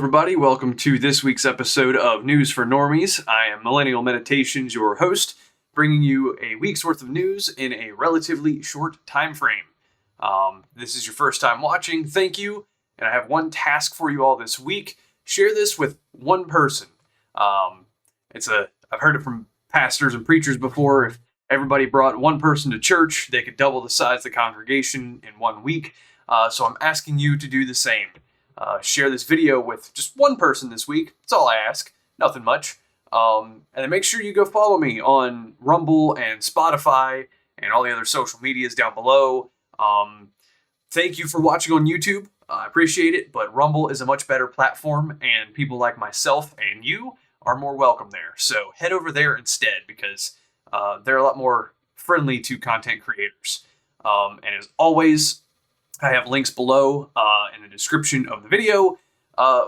everybody. Welcome to this week's episode of News for Normies. I am Millennial Meditations, your host, bringing you a week's worth of news in a relatively short time frame. This is your first time watching, thank you, and I have one task for you all this week. Share this with one person. I've heard it from pastors and preachers before. If everybody brought one person to church, they could double the size of the congregation in 1 week. So I'm asking you to do the same. Share this video with just one person this week. That's all I ask. Nothing much. And then make sure you go follow me on Rumble and Spotify and all the other social medias down below. Thank you for watching on YouTube. I appreciate it, but Rumble is a much better platform, and people like myself and you are more welcome there. So head over there instead, because they're a lot more friendly to content creators. And as always, I have links below in the description of the video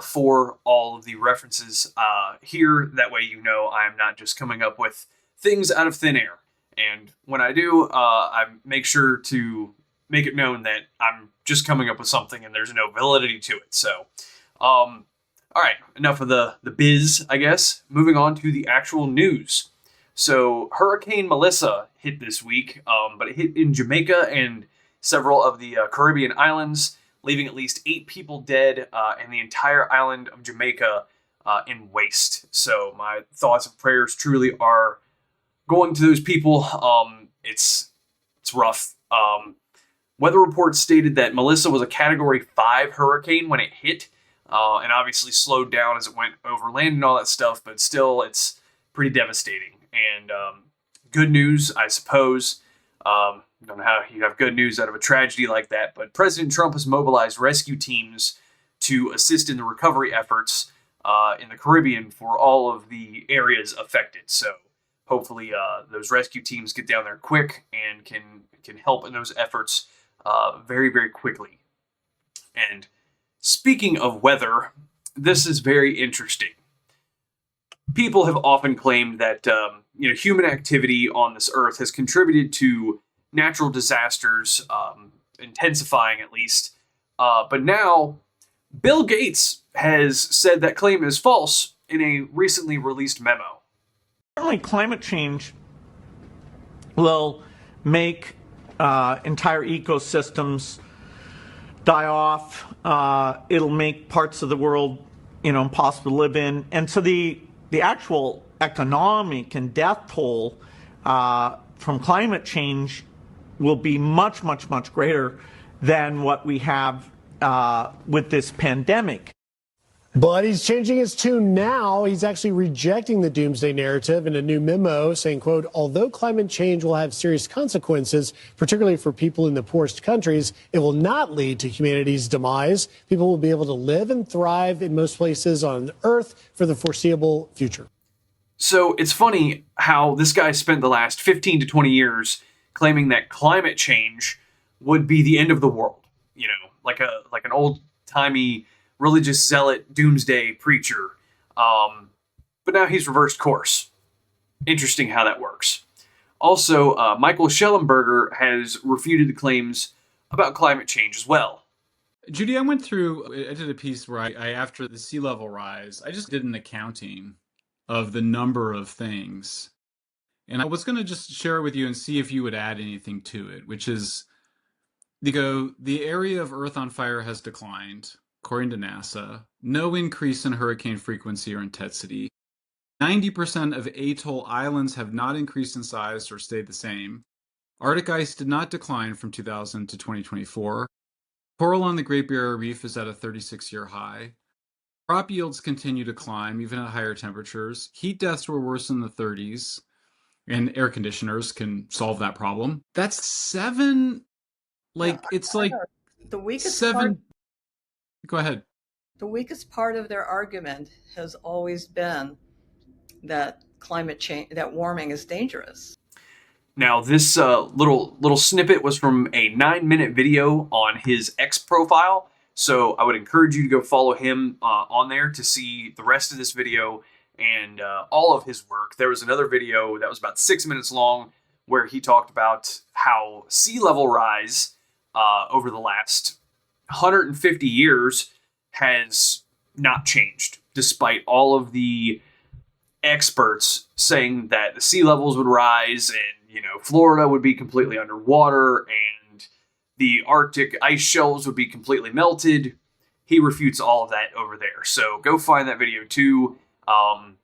for all of the references here. That way you know I'm not just coming up with things out of thin air. And when I do, I make sure to make it known that I'm just coming up with something and there's no validity to it. So, all right, enough of the biz, I guess. Moving on to the actual news. So Hurricane Melissa hit this week, but it hit in Jamaica and several of the Caribbean islands, leaving at least 8 people dead and the entire island of Jamaica in waste. So my thoughts and prayers truly are going to those people. It's rough. Weather reports stated that Melissa was a Category 5 hurricane when it hit, and obviously slowed down as it went over land and all that stuff, but still it's pretty devastating. And good news, I suppose. Don't know how you have good news out of a tragedy like that, but President Trump has mobilized rescue teams to assist in the recovery efforts in the Caribbean for all of the areas affected. So hopefully those rescue teams get down there quick and can help in those efforts very, very quickly. And speaking of weather, this is very interesting. People have often claimed that human activity on this earth has contributed to natural disasters, intensifying at least. But now, Bill Gates has said that claim is false in a recently released memo. Certainly, climate change will make entire ecosystems die off. It'll make parts of the world, impossible to live in. And so the actual economic and death toll from climate change will be much, much, much greater than what we have with this pandemic. But he's changing his tune now. He's actually rejecting the doomsday narrative in a new memo saying, quote, although climate change will have serious consequences, particularly for people in the poorest countries, it will not lead to humanity's demise. People will be able to live and thrive in most places on Earth for the foreseeable future. So it's funny how this guy spent the last 15 to 20 years claiming that climate change would be the end of the world, like an old-timey religious zealot doomsday preacher. But now he's reversed course. Interesting how that works. Also, Michael Schellenberger has refuted the claims about climate change as well. Judy, I did a piece where I after the sea level rise, I just did an accounting of the number of things. And I was going to just share it with you and see if you would add anything to it, which is, the area of Earth on fire has declined, according to NASA. No increase in hurricane frequency or intensity. 90% of atoll islands have not increased in size or stayed the same. Arctic ice did not decline from 2000 to 2024. Coral on the Great Barrier Reef is at a 36-year high. Crop yields continue to climb, even at higher temperatures. Heat deaths were worse in the 30s. And air conditioners can solve that problem. That's 7, it's like the weakest 7. part, Go ahead. the weakest part of their argument has always been that climate change, that warming is dangerous. Now, this little snippet was from a 9-minute video on his X profile. So I would encourage you to go follow him on there to see the rest of this video and all of his work. There was another video that was about 6 minutes long where he talked about how sea level rise over the last 150 years has not changed, despite all of the experts saying that the sea levels would rise and, Florida would be completely underwater and the Arctic ice shelves would be completely melted. He refutes all of that over there. So go find that video too. And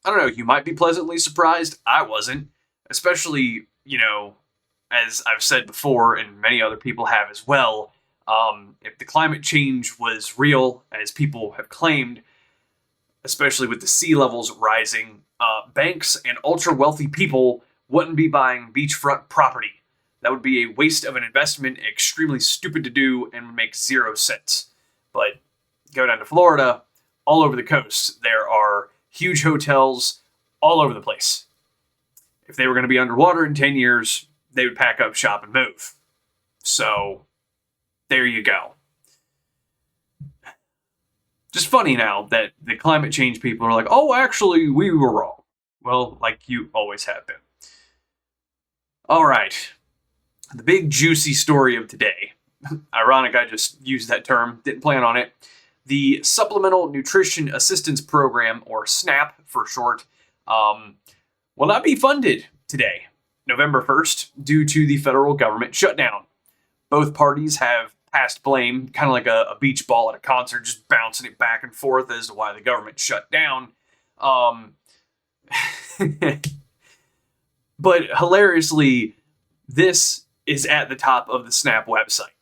I don't know, you might be pleasantly surprised. I wasn't, especially, as I've said before, and many other people have as well. If the climate change was real, as people have claimed, especially with the sea levels rising, banks and ultra-wealthy people wouldn't be buying beachfront property. That would be a waste of an investment, extremely stupid to do, and would make 0 sense. But go down to Florida, all over the coast, there are huge hotels all over the place. If they were going to be underwater in 10 years, they would pack up shop and move. So, there you go. Just funny now that the climate change people are like, oh, actually, we were wrong. Well, like you always have been. All right. The big juicy story of today. Ironic, I just used that term. Didn't plan on it. The Supplemental Nutrition Assistance Program, or SNAP for short, will not be funded today, November 1st, due to the federal government shutdown. Both parties have passed blame, kind of like a beach ball at a concert, just bouncing it back and forth as to why the government shut down. But hilariously, this is at the top of the SNAP website.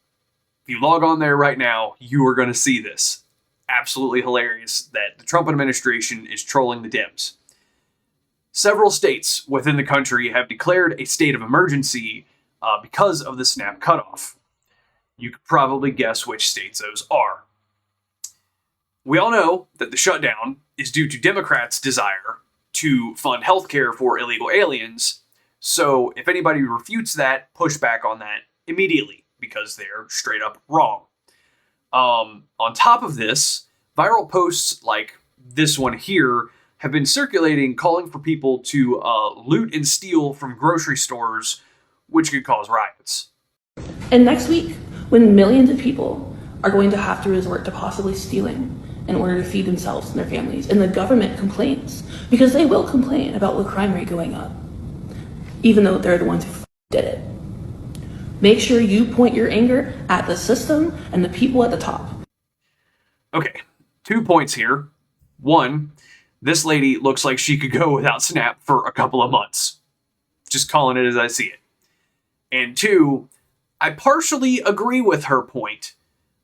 If you log on there right now, you are going to see this. Absolutely hilarious that the Trump administration is trolling the Dems. Several states within the country have declared a state of emergency because of the SNAP cutoff. You could probably guess which states those are. We all know that the shutdown is due to Democrats' desire to fund healthcare for illegal aliens. So if anybody refutes that, push back on that immediately because they're straight up wrong. On top of this, viral posts like this one here have been circulating calling for people to loot and steal from grocery stores, which could cause riots. And next week, when millions of people are going to have to resort to possibly stealing in order to feed themselves and their families, and the government complains, because they will complain about the crime rate going up, even though they're the ones who did it. Make sure you point your anger at the system and the people at the top. Okay, 2 points here. One, this lady looks like she could go without SNAP for a couple of months. Just calling it as I see it. And 2, I partially agree with her point.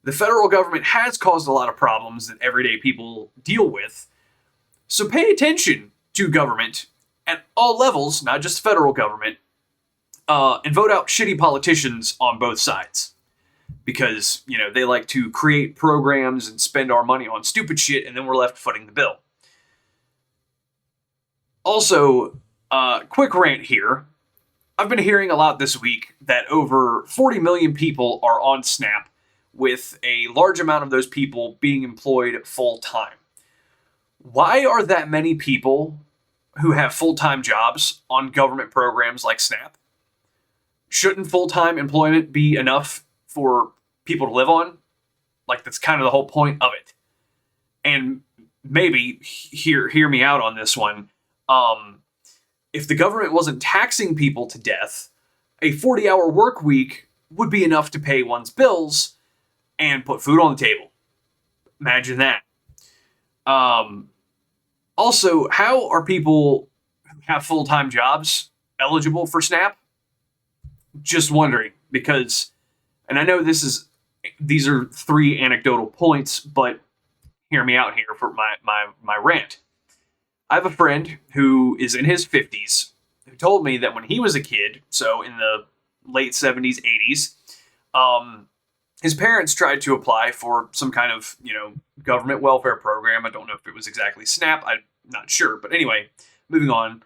The federal government has caused a lot of problems that everyday people deal with. So pay attention to government at all levels, not just federal government, and vote out shitty politicians on both sides. Because, they like to create programs and spend our money on stupid shit, and then we're left footing the bill. Also, quick rant here. I've been hearing a lot this week that over 40 million people are on SNAP, with a large amount of those people being employed full-time. Why are that many people who have full-time jobs on government programs like SNAP? Shouldn't full-time employment be enough for people to live on? Like, that's kind of the whole point of it. And maybe, hear me out on this one. If the government wasn't taxing people to death, a 40-hour work week would be enough to pay one's bills and put food on the table. Imagine that. Also, how are people who have full-time jobs eligible for SNAP? Just wondering, because, and I know these are 3 anecdotal points, but hear me out here for my rant. I have a friend who is in his 50s who told me that when he was a kid, so in the late 70s, 80s, his parents tried to apply for some kind of, government welfare program. I don't know if it was exactly SNAP. I'm not sure. But anyway, moving on.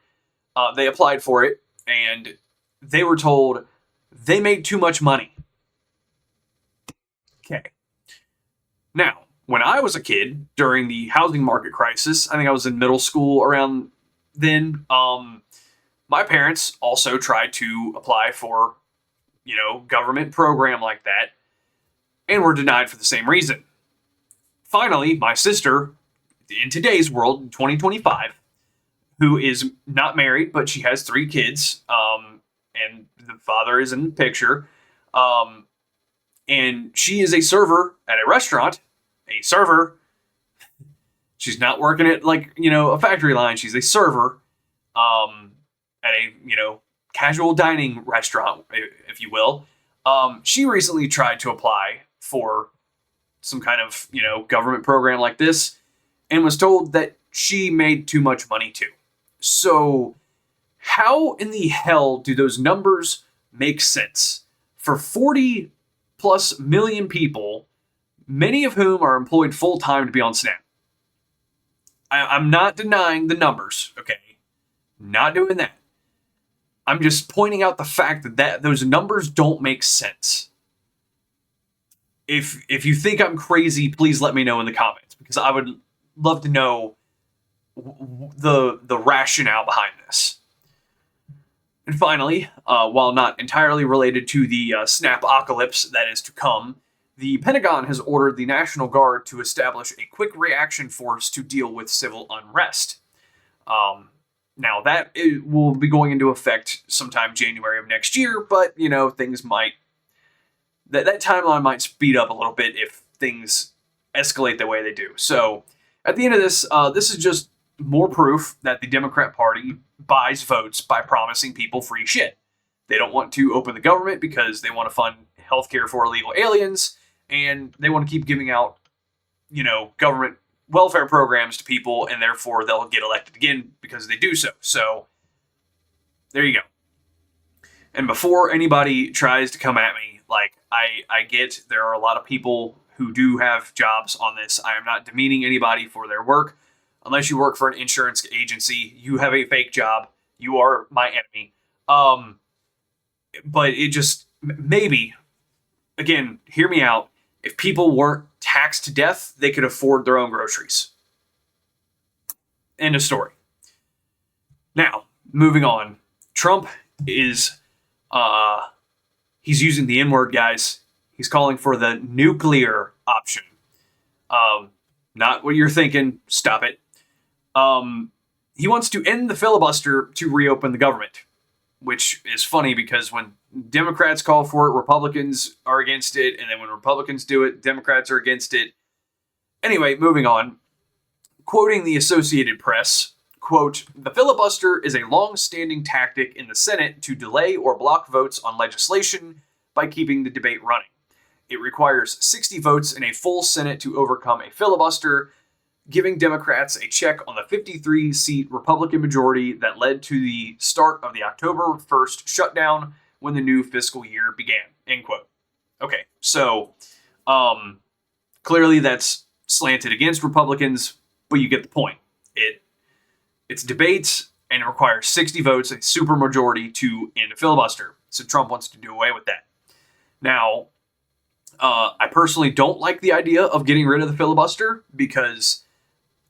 They applied for it, and they were told they made too much money. Okay. Now, when I was a kid, during the housing market crisis, I think I was in middle school around then, my parents also tried to apply for, government program like that, and were denied for the same reason. finally, my sister, in today's world, in 2025, who is not married, but she has 3 kids, and the father is in the picture, and she is a server at a restaurant, a server. She's not working at, like, a factory line. She's a server at a, casual dining restaurant, if you will. She recently tried to apply for some kind of, government program like this and was told that she made too much money too. So how in the hell do those numbers make sense for 40 plus million people, many of whom are employed full time to be on Snap? I'm not denying the numbers, okay? Not doing that. I'm just pointing out the fact that those numbers don't make sense. If you think I'm crazy, please let me know in the comments, because I would love to know the rationale behind this. And finally, while not entirely related to the snap-ocalypse that is to come, the Pentagon has ordered the National Guard to establish a quick reaction force to deal with civil unrest. Now, that will be going into effect sometime January of next year, but, things might... That timeline might speed up a little bit if things escalate the way they do. So, at the end of this, this is just more proof that the Democrat Party buys votes by promising people free shit. They don't want to open the government because they want to fund healthcare for illegal aliens, and they want to keep giving out, government welfare programs to people, and therefore they'll get elected again because they do so. So, there you go. And before anybody tries to come at me, I get there are a lot of people who do have jobs on this. I am not demeaning anybody for their work. Unless you work for an insurance agency, you have a fake job. You are my enemy. But it just, maybe, again, hear me out. If people weren't taxed to death, they could afford their own groceries. End of story. Now, moving on. Trump is, he's using the N-word, guys. He's calling for the nuclear option. Not what you're thinking. Stop it. He wants to end the filibuster to reopen the government, which is funny because when Democrats call for it, Republicans are against it, and then when Republicans do it, Democrats are against it. Anyway, moving on. Quoting the Associated Press, quote, "The filibuster is a long-standing tactic in the Senate to delay or block votes on legislation by keeping the debate running. It requires 60 votes in a full Senate to overcome a filibuster, giving Democrats a check on the 53-seat Republican majority that led to the start of the October 1st shutdown when the new fiscal year began." End quote. Okay, so clearly that's slanted against Republicans, but you get the point. It's debates, and it requires 60 votes, a supermajority, to end a filibuster. So Trump wants to do away with that. Now, I personally don't like the idea of getting rid of the filibuster because,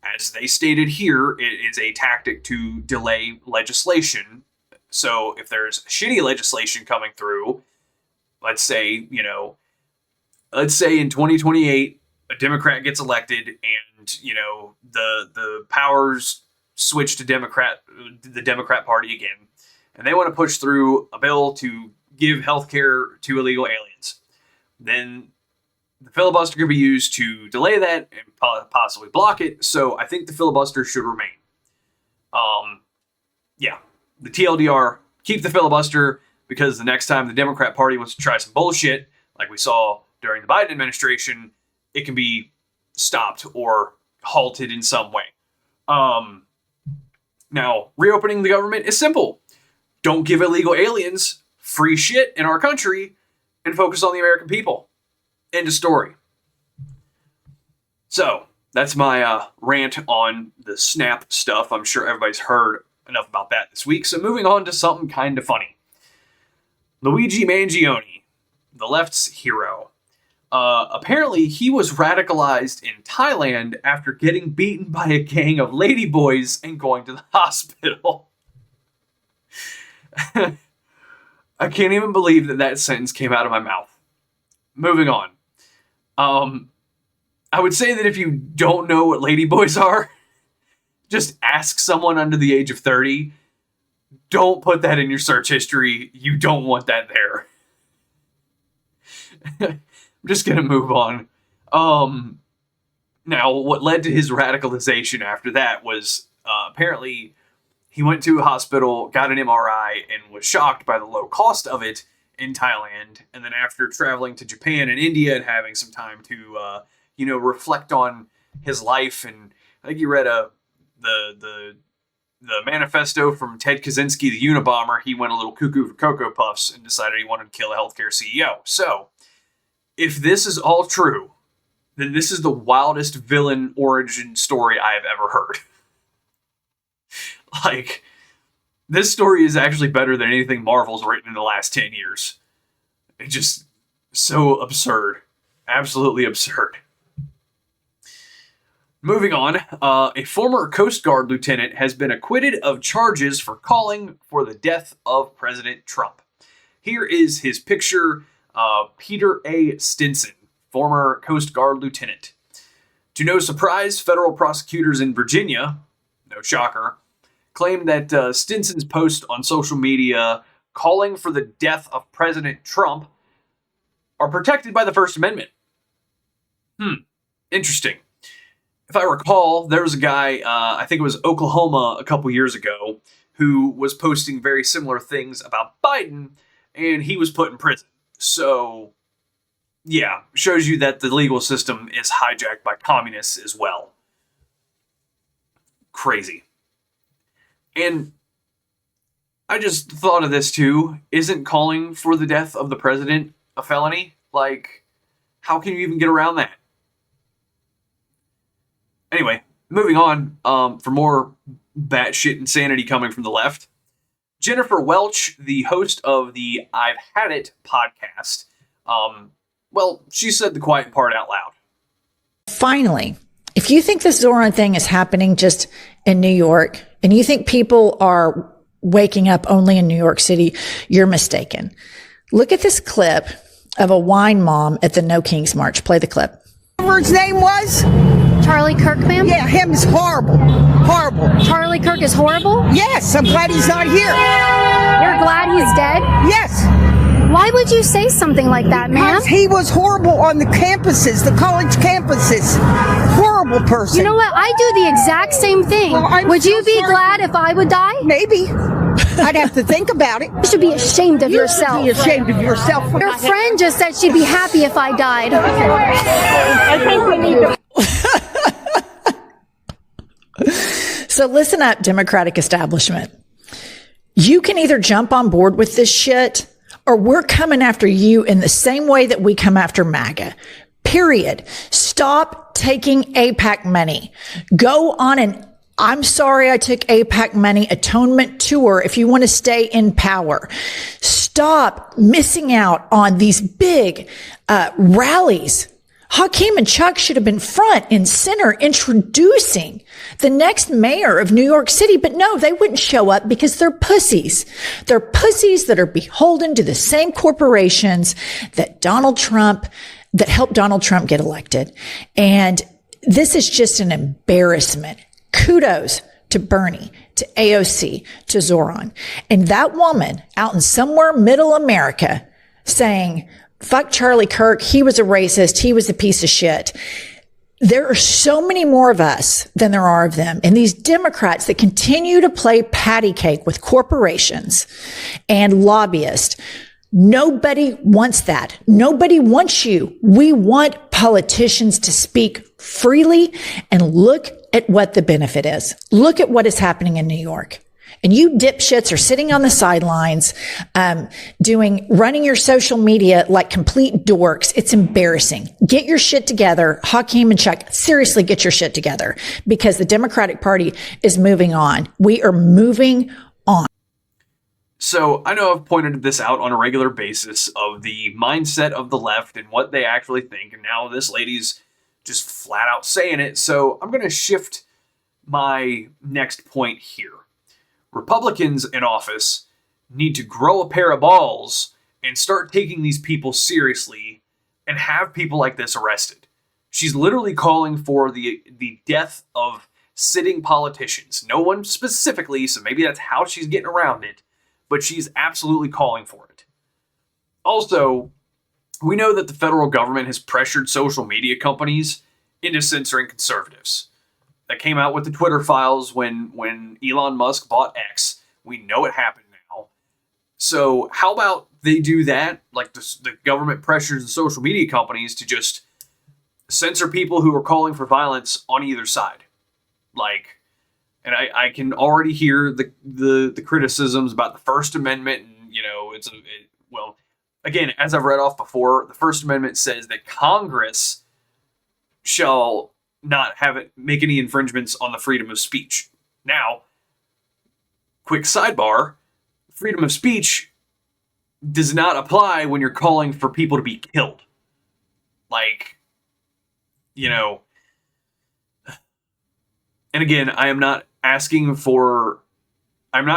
as they stated here, it is a tactic to delay legislation. So if there's shitty legislation coming through, let's say in 2028, a Democrat gets elected and, the powers switch to the Democrat Party again, and they want to push through a bill to give health care to illegal aliens. Then the filibuster could be used to delay that and possibly block it. So I think the filibuster should remain. The TLDR, keep the filibuster, because the next time the Democrat Party wants to try some bullshit, like we saw during the Biden administration, it can be stopped or halted in some way. Now, reopening the government is simple. Don't give illegal aliens free shit in our country and focus on the American people. End of story. So, that's my rant on the SNAP stuff. I'm sure everybody's heard enough about that this week. So, moving on to something kind of funny. Luigi Mangione, the left's hero. Apparently, he was radicalized in Thailand after getting beaten by a gang of ladyboys and going to the hospital. I can't even believe that sentence came out of my mouth. Moving on. I would say that if you don't know what ladyboys are, just ask someone under the age of 30. Don't put that in your search history. You don't want that there. I'm just going to move on. Now, what led to his radicalization after that was apparently he went to a hospital, got an MRI, and was shocked by the low cost of it in Thailand. And then after traveling to Japan and India and having some time to, reflect on his life, and I think he read the manifesto from Ted Kaczynski, the Unabomber, he went a little cuckoo for Cocoa Puffs and decided he wanted to kill a healthcare CEO. So, if this is all true, then this is the wildest villain origin story I have ever heard. Like, this story is actually better than anything Marvel's written in the last 10 years. It's just so absurd. Absolutely absurd. Moving on, a former Coast Guard lieutenant has been acquitted of charges for calling for the death of President Trump. Here is his picture, Peter A. Stinson, former Coast Guard lieutenant. To no surprise, federal prosecutors in Virginia, no shocker, claimed that Stinson's post on social media calling for the death of President Trump are protected by the First Amendment. Interesting. If I recall, there was a guy, I think it was Oklahoma a couple years ago, who was posting very similar things about Biden, and he was put in prison. So, yeah, shows you that the legal system is hijacked by communists as well. Crazy. And I just thought of this too. Isn't calling for the death of the president a felony? Like, how can you even get around that? Anyway, moving on, for more batshit insanity coming from the left. Jennifer Welch, the host of the I've Had It podcast, she said the quiet part out loud. Finally, if you think this Zoran thing is happening just in New York, and you think people are waking up only in New York City, you're mistaken. Look at this clip of a wine mom at the No Kings March. Play the clip. Whatever his name was? Charlie Kirk, ma'am? Yeah, him is horrible. Horrible. Charlie Kirk is horrible? Yes, I'm glad he's not here. You're glad he's dead? Yes. Why would you say something like that, ma'am? Because he was horrible on the campuses, the college campuses. Horrible person. You know what? I do the exact same thing. Well, would you be glad if I would die? Maybe. I'd have to think about it. You should be ashamed of yourself. You should be ashamed of yourself. Your friend just said she'd be happy if I died. I think we need to... So listen up, Democratic establishment. You can either jump on board with this shit, or we're coming after you in the same way that we come after MAGA. Period. Stop taking AIPAC money. Go on an I'm sorry I took AIPAC money atonement tour if you want to stay in power. Stop missing out on these big rallies. Hakeem and Chuck should have been front and center introducing the next mayor of New York City, but no, they wouldn't show up because they're pussies. They're pussies that are beholden to the same corporations that helped Donald Trump get elected. And this is just an embarrassment. Kudos to Bernie, to AOC, to Zoran. And that woman out in somewhere middle America saying, fuck Charlie Kirk, he was a racist, he was a piece of shit. There are so many more of us than there are of them. And these Democrats that continue to play patty cake with corporations and lobbyists, nobody wants that. Nobody wants you. We want politicians to speak freely and look at what the benefit is. Look at what is happening in New York. And you dipshits are sitting on the sidelines, running your social media like complete dorks. It's embarrassing. Get your shit together. Hakeem and Chuck, seriously get your shit together, because the Democratic Party is moving on. We are moving on. So I know I've pointed this out on a regular basis of the mindset of the left and what they actually think. And now this lady's just flat out saying it. So I'm going to shift my next point here. Republicans in office need to grow a pair of balls and start taking these people seriously and have people like this arrested. She's literally calling for the death of sitting politicians. No one specifically, so maybe that's how she's getting around it, but she's absolutely calling for it. Also, we know that the federal government has pressured social media companies into censoring conservatives. That came out with the Twitter files when Elon Musk bought X. We know it happened now. So how about they do that? Like the government pressures the social media companies to just censor people who are calling for violence on either side. Like, and I can already hear the criticisms about the First Amendment, and well, again, as I've read off before, the First Amendment says that Congress shall not have it make any infringements on the freedom of speech. Now, quick sidebar, freedom of speech does not apply when you're calling for people to be killed. Like, and again, I'm not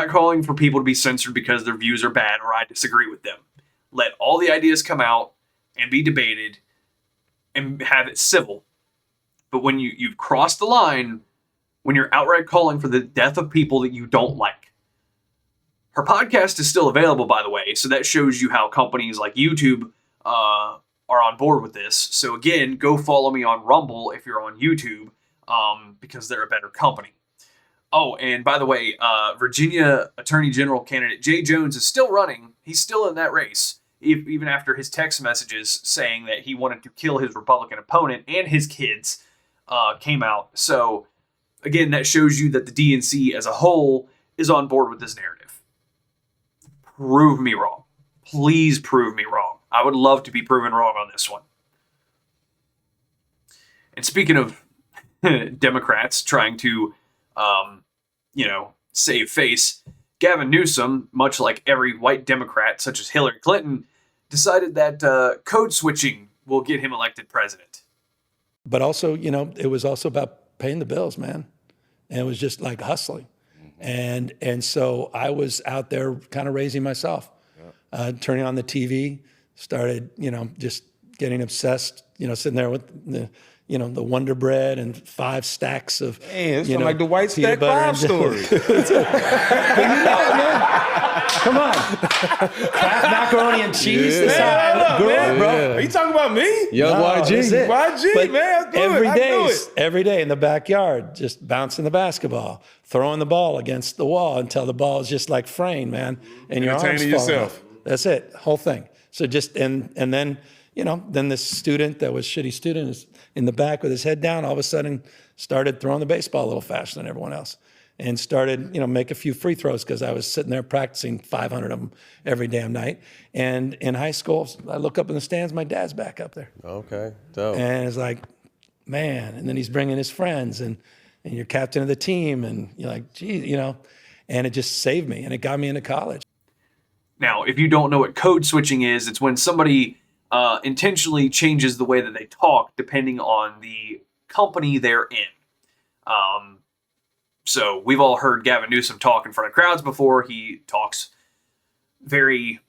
calling for people to be censored because their views are bad or I disagree with them. Let all the ideas come out and be debated and have it civil. But when you've crossed the line, when you're outright calling for the death of people that you don't like. Her podcast is still available, by the way, so that shows you how companies like YouTube are on board with this. So again, go follow me on Rumble if you're on YouTube, because they're a better company. Oh, and by the way, Virginia Attorney General candidate Jay Jones is still running. He's still in that race, even after his text messages saying that he wanted to kill his Republican opponent and his kids came out. So again, that shows you that the DNC as a whole is on board with this narrative. Prove me wrong. Please prove me wrong. I would love to be proven wrong on this one. And speaking of Democrats trying to, save face, Gavin Newsom, much like every white Democrat, such as Hillary Clinton, decided that code switching will get him elected president. But also, it was also about paying the bills, man. And it was just like hustling. And so I was out there kind of raising myself, turning on the TV, started, just getting obsessed, sitting there with the Wonder Bread and 5 stacks of, it's like the White Stack 5 story. Come on. Kraft macaroni and cheese. Bro. Are you talking about me? Young YG. YG, man. Every day in the backyard, just bouncing the basketball, throwing the ball against the wall until the ball is just like fraying, man. And your arms fall off. That's it. Whole thing. So just, and then, then this student that was shitty student is in the back with his head down, all of a sudden started throwing the baseball a little faster than everyone else. And started, make a few free throws because I was sitting there practicing 500 of them every damn night. And in high school, I look up in the stands, my dad's back up there. Okay, dope. And it's like, man. And then he's bringing his friends, and you're captain of the team, and you're like, geez, and it just saved me, and it got me into college. Now, if you don't know what code switching is, it's when somebody intentionally changes the way that they talk depending on the company they're in. So we've all heard Gavin Newsom talk in front of crowds before. He talks very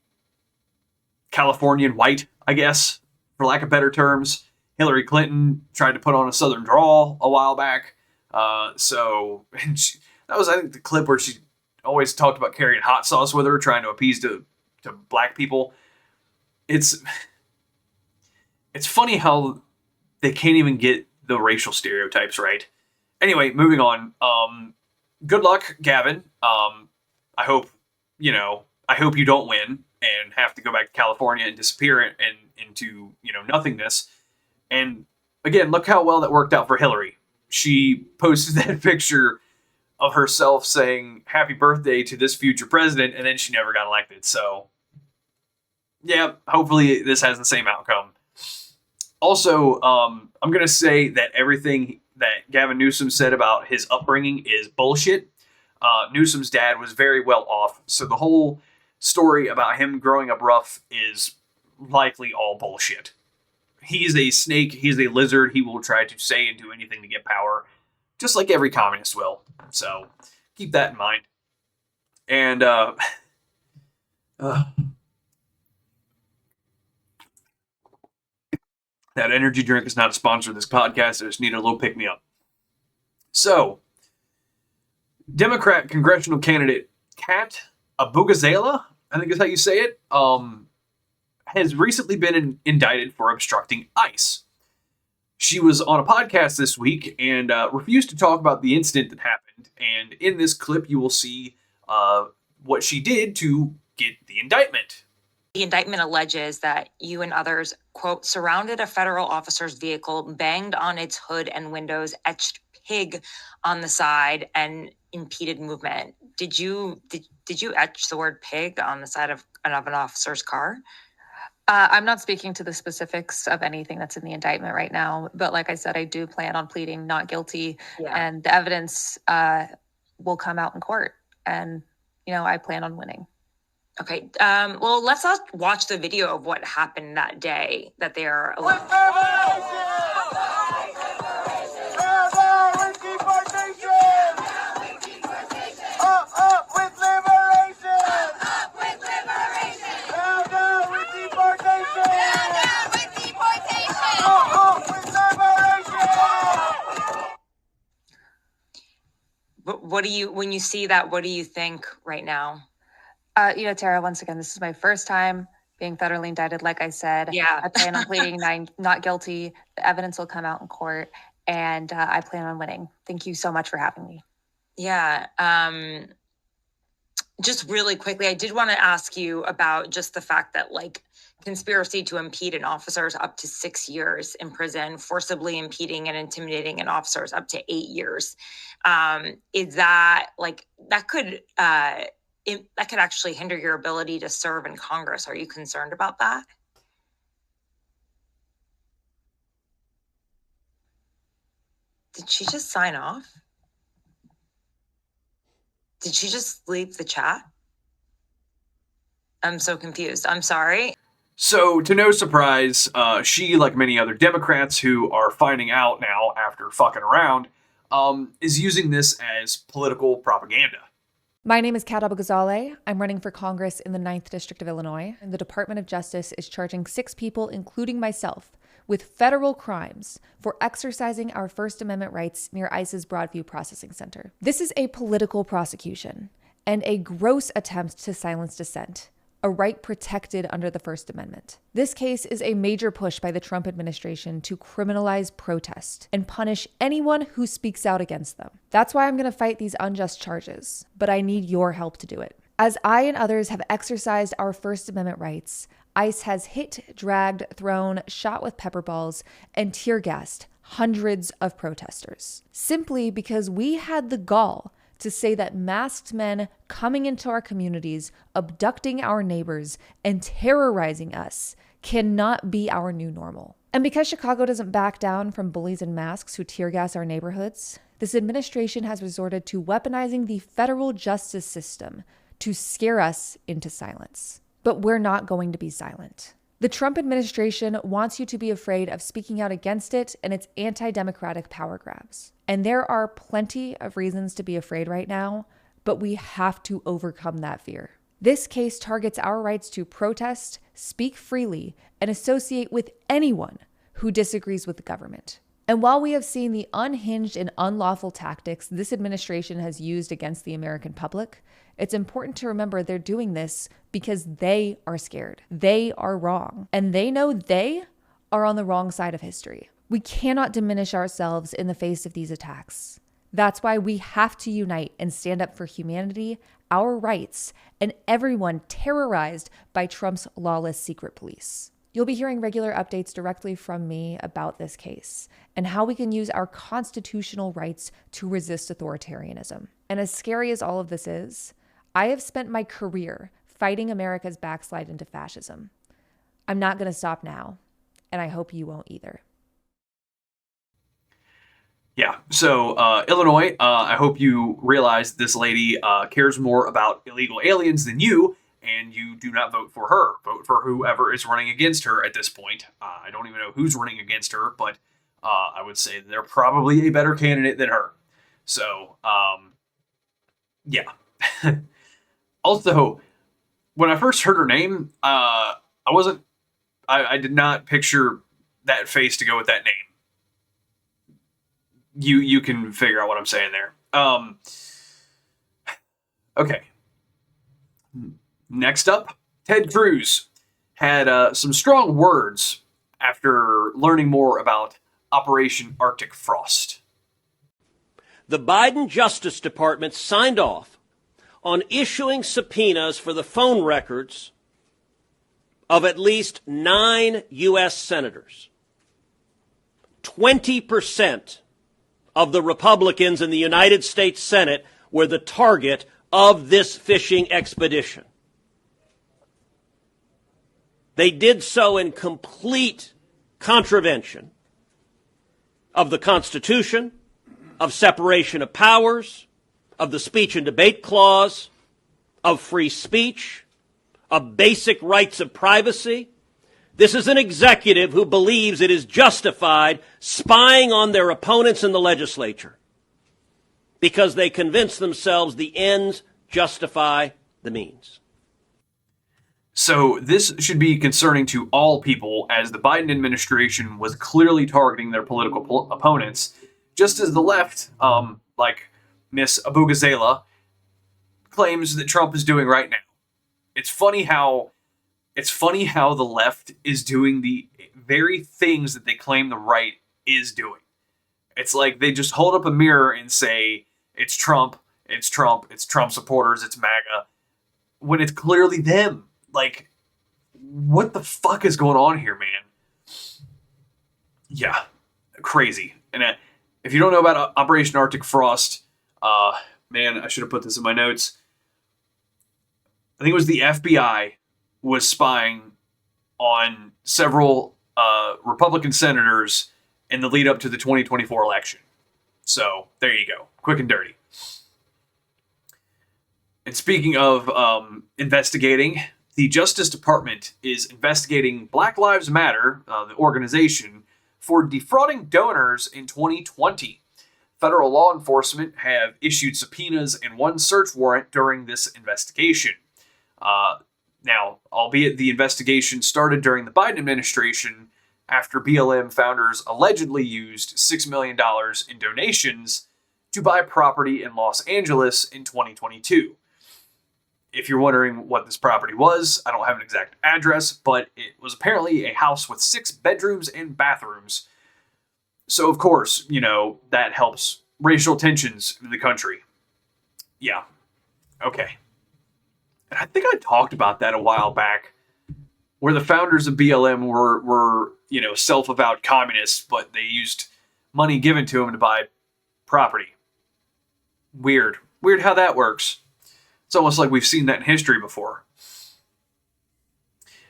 Californian white, I guess, for lack of better terms. Hillary Clinton tried to put on a Southern drawl a while back. That was, I think, the clip where she always talked about carrying hot sauce with her, trying to appease to black people. It's funny how they can't even get the racial stereotypes right. Anyway, moving on. Good luck, Gavin. I hope you don't win and have to go back to California and disappear and into nothingness. And again, look how well that worked out for Hillary. She posted that picture of herself saying "Happy birthday" to this future president, and then she never got elected. So, yeah, hopefully this has the same outcome. Also, I'm going to say that everything that Gavin Newsom said about his upbringing is bullshit. Newsom's dad was very well off, so the whole story about him growing up rough is likely all bullshit. He's a snake, he's a lizard, he will try to say and do anything to get power, just like every communist will. So, keep that in mind. And, That energy drink is not a sponsor of this podcast. I just need a little pick-me-up. So, Democrat congressional candidate Kat Abugazela, I think is how you say it, has recently been indicted for obstructing ICE. She was on a podcast this week and refused to talk about the incident that happened. And in this clip, you will see what she did to get the indictment. The indictment alleges that you and others, quote, surrounded a federal officer's vehicle, banged on its hood and windows, etched pig on the side, and impeded movement. Did you etch the word pig on the side of an officer's car? I'm not speaking to the specifics of anything that's in the indictment right now, but like I said, I do plan on pleading not guilty, and the evidence will come out in court, and I plan on winning. Okay. Well, let's watch the video of what happened that day that they are. What do you, when you see that, what do you think right now? Tara, once again, this is my first time being federally indicted. Like I said, Yeah. I plan on pleading not guilty. The evidence will come out in court, and I plan on winning. Thank you so much for having me. Yeah. Just really quickly, I did want to ask you about just the fact that conspiracy to impede an officer is up to 6 years in prison, forcibly impeding and intimidating an officer is up to 8 years. Is that that could actually hinder your ability to serve in Congress? Are you concerned about that? Did she just sign off? Did she just leave the chat? I'm so confused. I'm sorry. So, to no surprise, she, like many other Democrats who are finding out now after fucking around, is using this as political propaganda. My name is Kat Abugazale. I'm running for Congress in the 9th District of Illinois, and the Department of Justice is charging 6 people, including myself, with federal crimes for exercising our First Amendment rights near ICE's Broadview Processing Center. This is a political prosecution and a gross attempt to silence dissent, a right protected under the First Amendment. This case is a major push by the Trump administration to criminalize protest and punish anyone who speaks out against them. That's why I'm going to fight these unjust charges, but I need your help to do it. As I and others have exercised our First Amendment rights, ICE has hit, dragged, thrown, shot with pepper balls, and tear gassed hundreds of protesters, simply because we had the gall to say that masked men coming into our communities, abducting our neighbors, and terrorizing us cannot be our new normal. And because Chicago doesn't back down from bullies in masks who tear gas our neighborhoods, this administration has resorted to weaponizing the federal justice system to scare us into silence. But we're not going to be silent. The Trump administration wants you to be afraid of speaking out against it and its anti-democratic power grabs. And there are plenty of reasons to be afraid right now, but we have to overcome that fear. This case targets our rights to protest, speak freely, and associate with anyone who disagrees with the government. And while we have seen the unhinged and unlawful tactics this administration has used against the American public, it's important to remember they're doing this because they are scared. They are wrong. And they know they are on the wrong side of history. We cannot diminish ourselves in the face of these attacks. That's why we have to unite and stand up for humanity, our rights, and everyone terrorized by Trump's lawless secret police. You'll be hearing regular updates directly from me about this case and how we can use our constitutional rights to resist authoritarianism. And as scary as all of this is, I have spent my career fighting America's backslide into fascism. I'm not going to stop now, and I hope you won't either. Yeah, so Illinois, I hope you realize this lady cares more about illegal aliens than you, and you do not vote for her. Vote for whoever is running against her at this point. I don't even know who's running against her, but I would say they're probably a better candidate than her. So, yeah. Also, when I first heard her name, I did not picture that face to go with that name. You can figure out what I'm saying there. Okay. Next up, Ted Cruz had some strong words after learning more about Operation Arctic Frost. The Biden Justice Department signed off on issuing subpoenas for the phone records of at least 9 U.S. senators. 20% of the Republicans in the United States Senate were the target of this fishing expedition. They did so in complete contravention of the Constitution, of separation of powers, of the speech and debate clause, of free speech, of basic rights of privacy. This is an executive who believes it is justified spying on their opponents in the legislature because they convince themselves the ends justify the means. So this should be concerning to all people, as the Biden administration was clearly targeting their political opponents, just as the left, like Miss Abu Ghazala, claims that Trump is doing right now. It's funny how the left is doing the very things that they claim the right is doing. It's like they just hold up a mirror and say, it's Trump, it's Trump, it's Trump supporters, it's MAGA, when it's clearly them. Like, what the fuck is going on here, man? Yeah, crazy. And if you don't know about Operation Arctic Frost, man, I should have put this in my notes. I think it was the FBI was spying on several Republican senators in the lead up to the 2024 election. So there you go. Quick and dirty. And speaking of investigating, the Justice Department is investigating Black Lives Matter, the organization, for defrauding donors in 2020. Federal law enforcement have issued subpoenas and one search warrant during this investigation. Now, albeit the investigation started during the Biden administration after BLM founders allegedly used $6 million in donations to buy property in Los Angeles in 2022. If you're wondering what this property was, I don't have an exact address, but it was apparently a house with 6 bedrooms and bathrooms. So, of course, that helps racial tensions in the country. Yeah. Okay. And I think I talked about that a while back, where the founders of BLM were self-avowed communists, but they used money given to them to buy property. Weird how that works. It's almost like we've seen that in history before.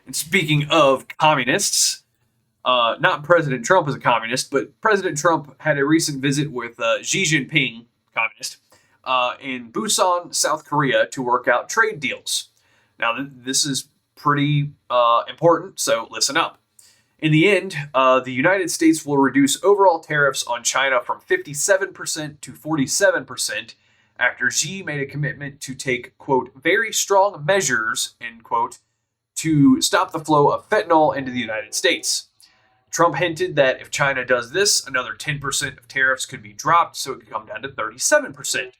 And speaking of communists, not President Trump is a communist, but President Trump had a recent visit with Xi Jinping, communist, in Busan, South Korea, to work out trade deals. Now, this is pretty important, so listen up. In the end, the United States will reduce overall tariffs on China from 57% to 47% after Xi made a commitment to take, quote, very strong measures, end quote, to stop the flow of fentanyl into the United States. Trump hinted that if China does this, another 10% of tariffs could be dropped, so it could come down to 37%.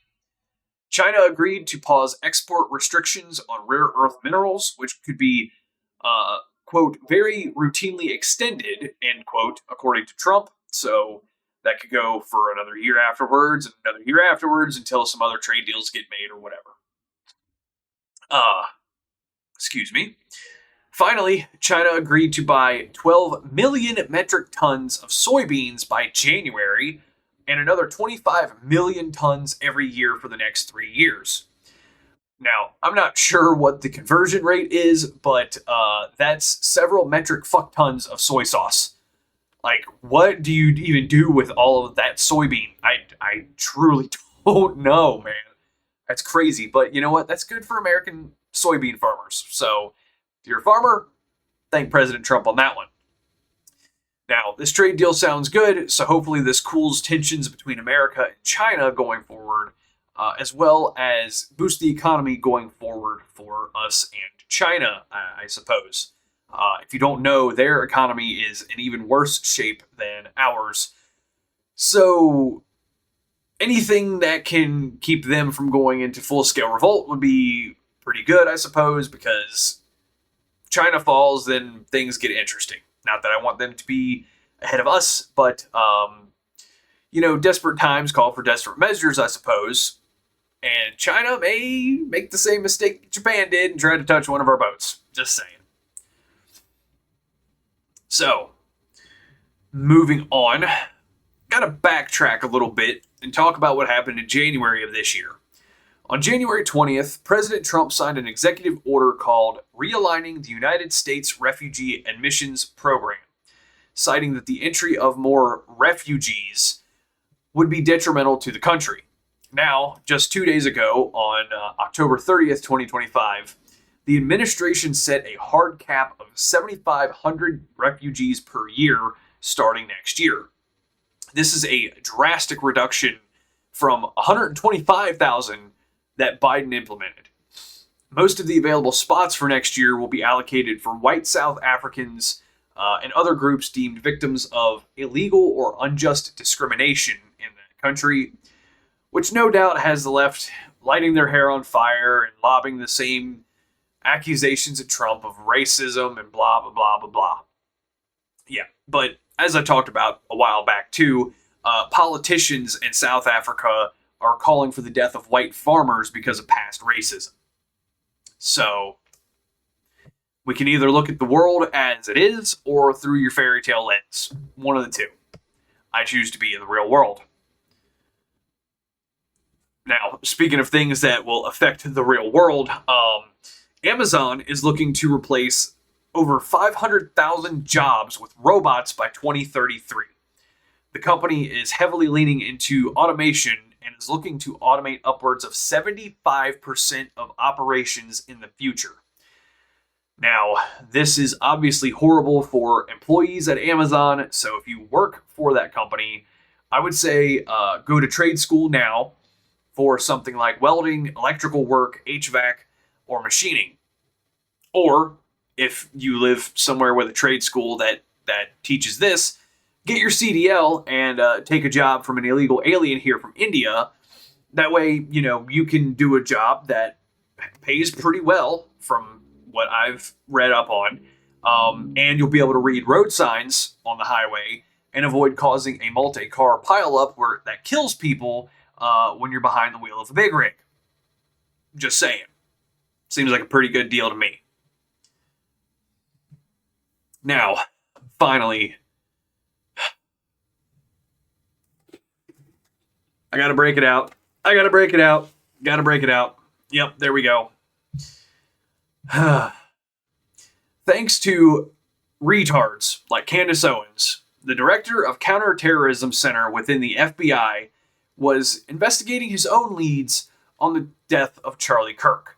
China agreed to pause export restrictions on rare earth minerals, which could be, quote, very routinely extended, end quote, according to Trump. So that could go for another year afterwards and another year afterwards until some other trade deals get made or whatever. Excuse me. Finally, China agreed to buy 12 million metric tons of soybeans by January and another 25 million tons every year for the next 3 years. Now, I'm not sure what the conversion rate is, but that's several metric fuck tons of soy sauce. Like, what do you even do with all of that soybean? I truly don't know, man. That's crazy. But you know what? That's good for American soybean farmers. So, if you're a farmer, thank President Trump on that one. Now, this trade deal sounds good, so hopefully this cools tensions between America and China going forward, as well as boost the economy going forward for us and China, I suppose. If you don't know, their economy is in even worse shape than ours. So anything that can keep them from going into full-scale revolt would be pretty good, I suppose, because China falls, then things get interesting. Not that I want them to be ahead of us, but, desperate times call for desperate measures, I suppose. And China may make the same mistake Japan did and try to touch one of our boats. Just saying. So, moving on. Gotta backtrack a little bit and talk about what happened in January of this year. On January 20th, President Trump signed an executive order called Realigning the United States Refugee Admissions Program, citing that the entry of more refugees would be detrimental to the country. Now, just 2 days ago, on October 30th, 2025, the administration set a hard cap of 7,500 refugees per year starting next year. This is a drastic reduction from 125,000 that Biden implemented. Most of the available spots for next year will be allocated for white South Africans and other groups deemed victims of illegal or unjust discrimination in the country, which no doubt has the left lighting their hair on fire and lobbing the same accusations at Trump of racism and blah, blah, blah, blah, blah. Yeah, but as I talked about a while back too, politicians in South Africa are calling for the death of white farmers because of past racism. So, we can either look at the world as it is or through your fairy tale lens. One of the two. I choose to be in the real world. Now, speaking of things that will affect the real world, Amazon is looking to replace over 500,000 jobs with robots by 2033. The company is heavily leaning into automation and is looking to automate upwards of 75% of operations in the future. Now, this is obviously horrible for employees at Amazon, so if you work for that company, I would say go to trade school now for something like welding, electrical work, HVAC, or machining. Or, if you live somewhere with a trade school that teaches this, get your CDL and take a job from an illegal alien here from India. That way, you can do a job that pays pretty well from what I've read up on. And you'll be able to read road signs on the highway and avoid causing a multi-car pileup that kills people when you're behind the wheel of a big rig. Just saying. Seems like a pretty good deal to me. Now, finally, I gotta break it out. Yep, there we go. Thanks to retards like Candace Owens, the director of Counterterrorism Center within the FBI was investigating his own leads on the death of Charlie Kirk.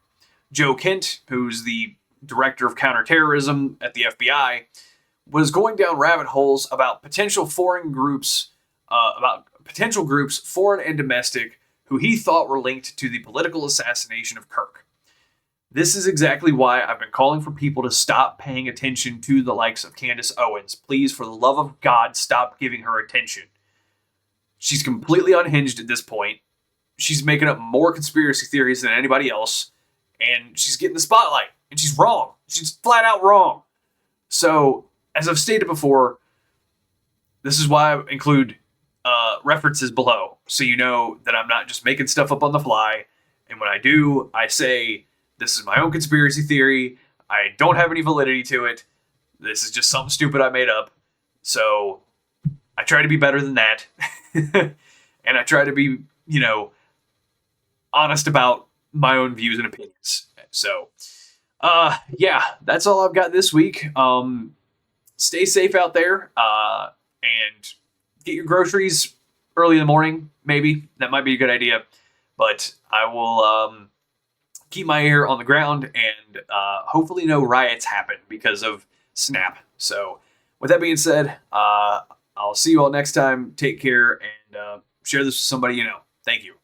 Joe Kent, who's the director of counterterrorism at the FBI, was going down rabbit holes about potential groups, foreign and domestic, who he thought were linked to the political assassination of Kirk. This is exactly why I've been calling for people to stop paying attention to the likes of Candace Owens. Please, for the love of God, stop giving her attention. She's completely unhinged at this point. She's making up more conspiracy theories than anybody else, and she's getting the spotlight, and she's wrong. She's flat out wrong. So, as I've stated before, this is why I include references below, so you know that I'm not just making stuff up on the fly, and when I do, I say, this is my own conspiracy theory, I don't have any validity to it, this is just something stupid I made up, so I try to be better than that, and I try to be, honest about my own views and opinions. So, yeah, that's all I've got this week. Stay safe out there, and get your groceries early in the morning, maybe. That might be a good idea. But I will keep my ear on the ground and hopefully no riots happen because of Snap. So, with that being said, I'll see you all next time. Take care and share this with somebody you know. Thank you.